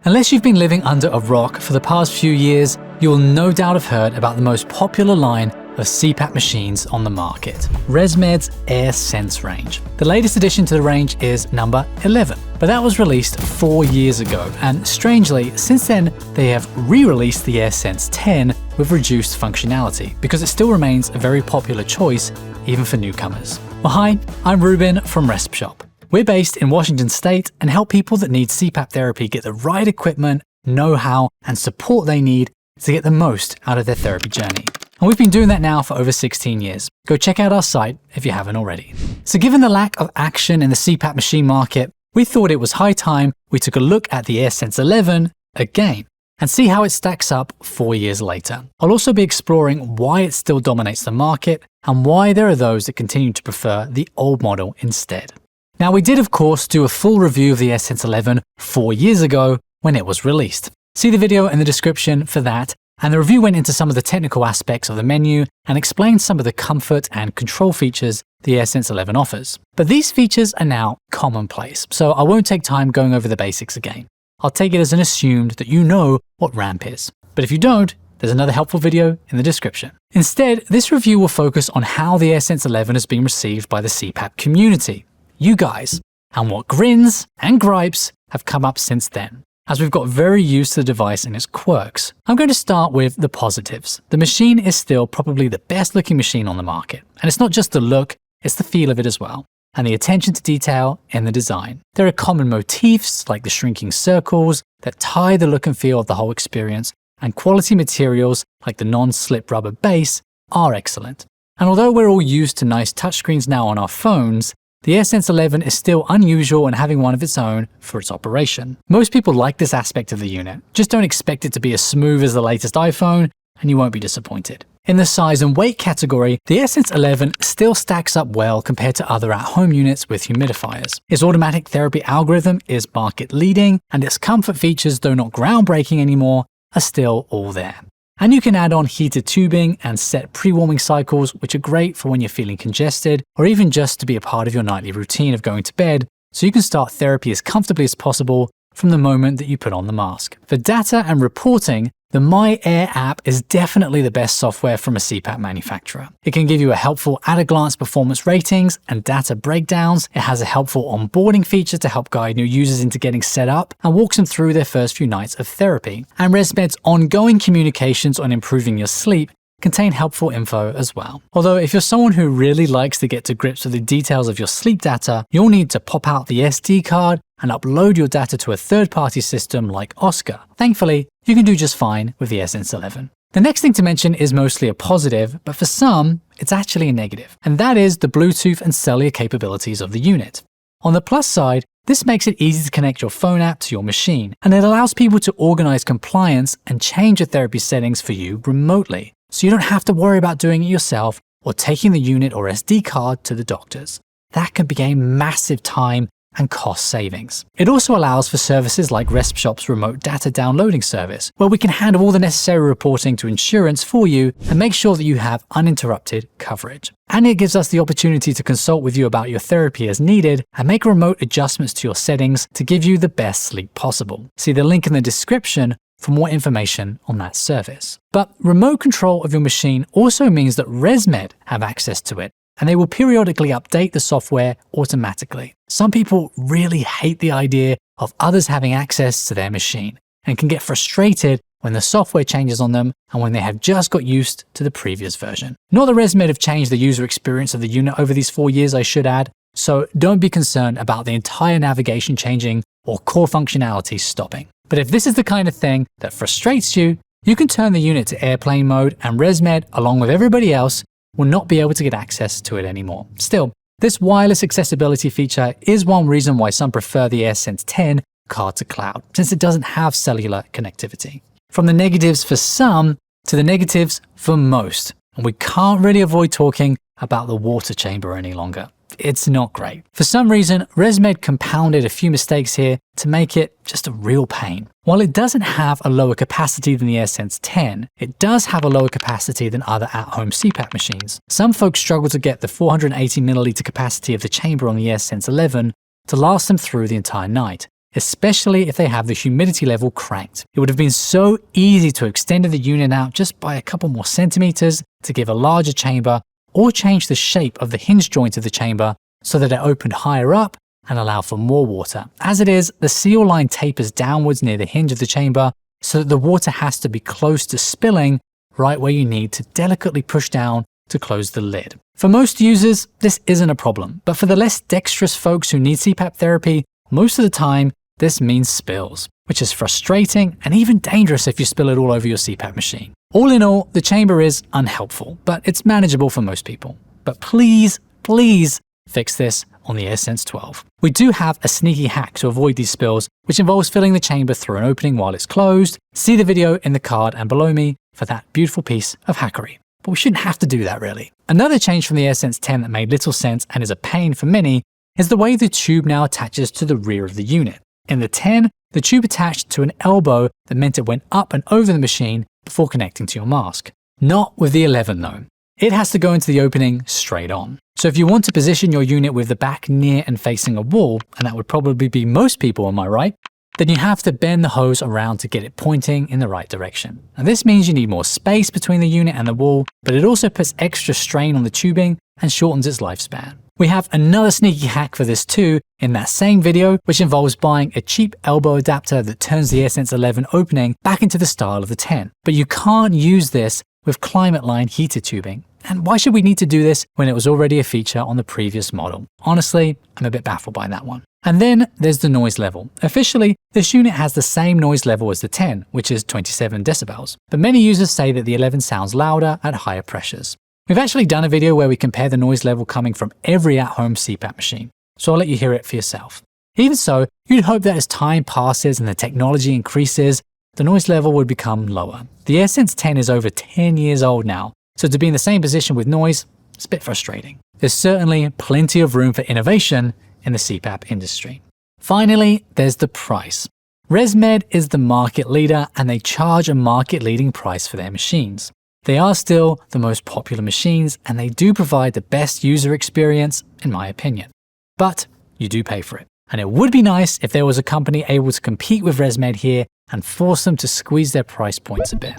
Unless you've been living under a rock for the past few years, you'll no doubt have heard about the most popular line of CPAP machines on the market, ResMed's AirSense range. The latest addition to the range is number 11, but that was released 4 years ago, and strangely, since then they have re-released the AirSense 10 with reduced functionality, because it still remains a very popular choice even for newcomers. Well, hi, I'm Ruben from RespShop. We're based in Washington State and help people that need CPAP therapy get the right equipment, know-how, and support they need to get the most out of their therapy journey. And we've been doing that now for over 16 years. Go check out our site if you haven't already. So given the lack of action in the CPAP machine market, we thought it was high time we took a look at the AirSense 11 again and see how it stacks up 4 years later. I'll also be exploring why it still dominates the market and why there are those that continue to prefer the old model instead. Now, we did, of course, do a full review of the AirSense 11 4 years ago when it was released. See the video in the description for that, and the review went into some of the technical aspects of the menu and explained some of the comfort and control features the AirSense 11 offers. But these features are now commonplace, so I won't take time going over the basics again. I'll take it as an assumed that you know what ramp is. But if you don't, there's another helpful video in the description. Instead, this review will focus on how the AirSense 11 has been received by the CPAP community, you guys, and what grins and gripes have come up since then, as we've got very used to the device and its quirks. I'm going to start with the positives. The machine is still probably the best looking machine on the market. And it's not just the look, it's the feel of it as well, and the attention to detail in the design. There are common motifs like the shrinking circles that tie the look and feel of the whole experience, and quality materials like the non-slip rubber base are excellent. And although we're all used to nice touchscreens now on our phones, the AirSense 11 is still unusual in having one of its own for its operation. Most people like this aspect of the unit, just don't expect it to be as smooth as the latest iPhone, and you won't be disappointed. In the size and weight category, the AirSense 11 still stacks up well compared to other at-home units with humidifiers. Its automatic therapy algorithm is market leading, and its comfort features, though not groundbreaking anymore, are still all there. And you can add on heated tubing and set pre-warming cycles, which are great for when you're feeling congested, or even just to be a part of your nightly routine of going to bed, so you can start therapy as comfortably as possible from the moment that you put on the mask. For data and reporting, the My Air app is definitely the best software from a CPAP manufacturer. It can give you a helpful at-a-glance performance ratings and data breakdowns. It has a helpful onboarding feature to help guide new users into getting set up and walks them through their first few nights of therapy. And ResMed's ongoing communications on improving your sleep contain helpful info as well. Although if you're someone who really likes to get to grips with the details of your sleep data, you'll need to pop out the SD card and upload your data to a third-party system like Oscar. Thankfully, you can do just fine with the AirSense 11. The next thing to mention is mostly a positive, but for some, it's actually a negative, and that is the Bluetooth and cellular capabilities of the unit. On the plus side, this makes it easy to connect your phone app to your machine, and it allows people to organize compliance and change your therapy settings for you remotely, so you don't have to worry about doing it yourself or taking the unit or SD card to the doctors. That can be a massive time and cost savings. It also allows for services like RespShop's remote data downloading service, where we can handle all the necessary reporting to insurance for you and make sure that you have uninterrupted coverage. And it gives us the opportunity to consult with you about your therapy as needed and make remote adjustments to your settings to give you the best sleep possible. See the link in the description for more information on that service. But remote control of your machine also means that ResMed have access to it, and they will periodically update the software automatically. Some people really hate the idea of others having access to their machine and can get frustrated when the software changes on them and when they have just got used to the previous version. Not that ResMed have changed the user experience of the unit over these 4 years, I should add, so don't be concerned about the entire navigation changing or core functionality stopping. But if this is the kind of thing that frustrates you, you can turn the unit to airplane mode, and ResMed, along with everybody else, will not be able to get access to it anymore. Still, this wireless accessibility feature is one reason why some prefer the AirSense 10 card to cloud, since it doesn't have cellular connectivity. From the negatives for some to the negatives for most, and we can't really avoid talking about the water chamber any longer. It's not great. For some reason, ResMed compounded a few mistakes here to make it just a real pain. While it doesn't have a lower capacity than the AirSense 10, it does have a lower capacity than other at-home CPAP machines. Some folks struggle to get the 480 milliliter capacity of the chamber on the AirSense 11 to last them through the entire night, especially if they have the humidity level cranked. It would have been so easy to extend the unit out just by a couple more centimeters to give a larger chamber, or change the shape of the hinge joint of the chamber so that it opened higher up and allowed for more water. As it is, the seal line tapers downwards near the hinge of the chamber so that the water has to be close to spilling right where you need to delicately push down to close the lid. For most users, this isn't a problem, but for the less dexterous folks who need CPAP therapy, most of the time, this means spills, which is frustrating and even dangerous if you spill it all over your CPAP machine. All in all, the chamber is unhelpful, but it's manageable for most people. But please, please fix this on the AirSense 12. We do have a sneaky hack to avoid these spills, which involves filling the chamber through an opening while it's closed. See the video in the card and below me for that beautiful piece of hackery. But we shouldn't have to do that really. Another change from the AirSense 10 that made little sense and is a pain for many is the way the tube now attaches to the rear of the unit. In the 10, the tube attached to an elbow that meant it went up and over the machine before connecting to your mask. Not with the 11 though. It has to go into the opening straight on. So if you want to position your unit with the back near and facing a wall, and that would probably be most people, am I right? Then you have to bend the hose around to get it pointing in the right direction. And this means you need more space between the unit and the wall, but it also puts extra strain on the tubing and shortens its lifespan. We have another sneaky hack for this too in that same video, which involves buying a cheap elbow adapter that turns the AirSense 11 opening back into the style of the 10. But you can't use this with climate line heater tubing. And why should we need to do this when it was already a feature on the previous model? Honestly, I'm a bit baffled by that one. And then there's the noise level. Officially, this unit has the same noise level as the 10, which is 27 decibels. But many users say that the 11 sounds louder at higher pressures. We've actually done a video where we compare the noise level coming from every at-home CPAP machine, so I'll let you hear it for yourself. Even so, you'd hope that as time passes and the technology increases, the noise level would become lower. The AirSense 10 is over 10 years old now, so to be in the same position with noise, it's a bit frustrating. There's certainly plenty of room for innovation in the CPAP industry. Finally, there's the price. ResMed is the market leader and they charge a market-leading price for their machines. They are still the most popular machines and they do provide the best user experience, in my opinion. But you do pay for it. And it would be nice if there was a company able to compete with ResMed here and force them to squeeze their price points a bit.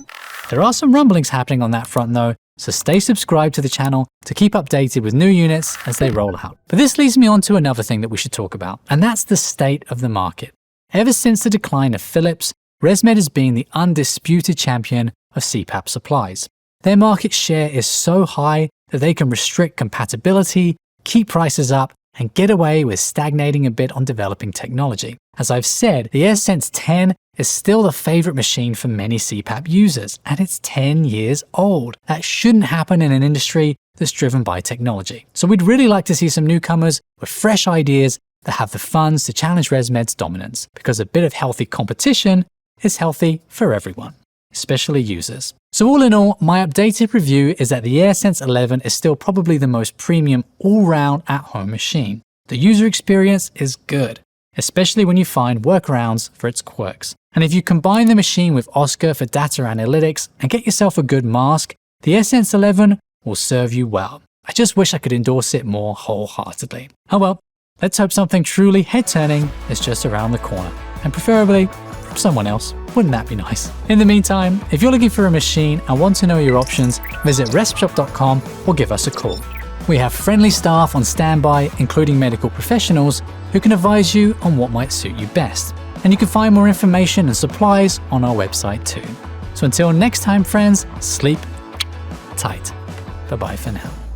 There are some rumblings happening on that front though, so stay subscribed to the channel to keep updated with new units as they roll out. But this leads me on to another thing that we should talk about, and that's the state of the market. Ever since the decline of Philips, ResMed has been the undisputed champion of CPAP supplies. Their market share is so high that they can restrict compatibility, keep prices up, and get away with stagnating a bit on developing technology. As I've said, the AirSense 10 is still the favorite machine for many CPAP users, and it's 10 years old. That shouldn't happen in an industry that's driven by technology. So we'd really like to see some newcomers with fresh ideas that have the funds to challenge ResMed's dominance, because a bit of healthy competition is healthy for everyone, especially users. So all in all, my updated review is that the AirSense 11 is still probably the most premium all-round at-home machine. The user experience is good, especially when you find workarounds for its quirks. And if you combine the machine with Oscar for data analytics and get yourself a good mask, the AirSense 11 will serve you well. I just wish I could endorse it more wholeheartedly. Oh well, let's hope something truly head-turning is just around the corner, and preferably from someone else. Wouldn't that be nice? In the meantime, if you're looking for a machine and want to know your options, visit RespShop.com or give us a call. We have friendly staff on standby, including medical professionals, who can advise you on what might suit you best. And you can find more information and supplies on our website too. So until next time, friends, sleep tight. Bye-bye for now.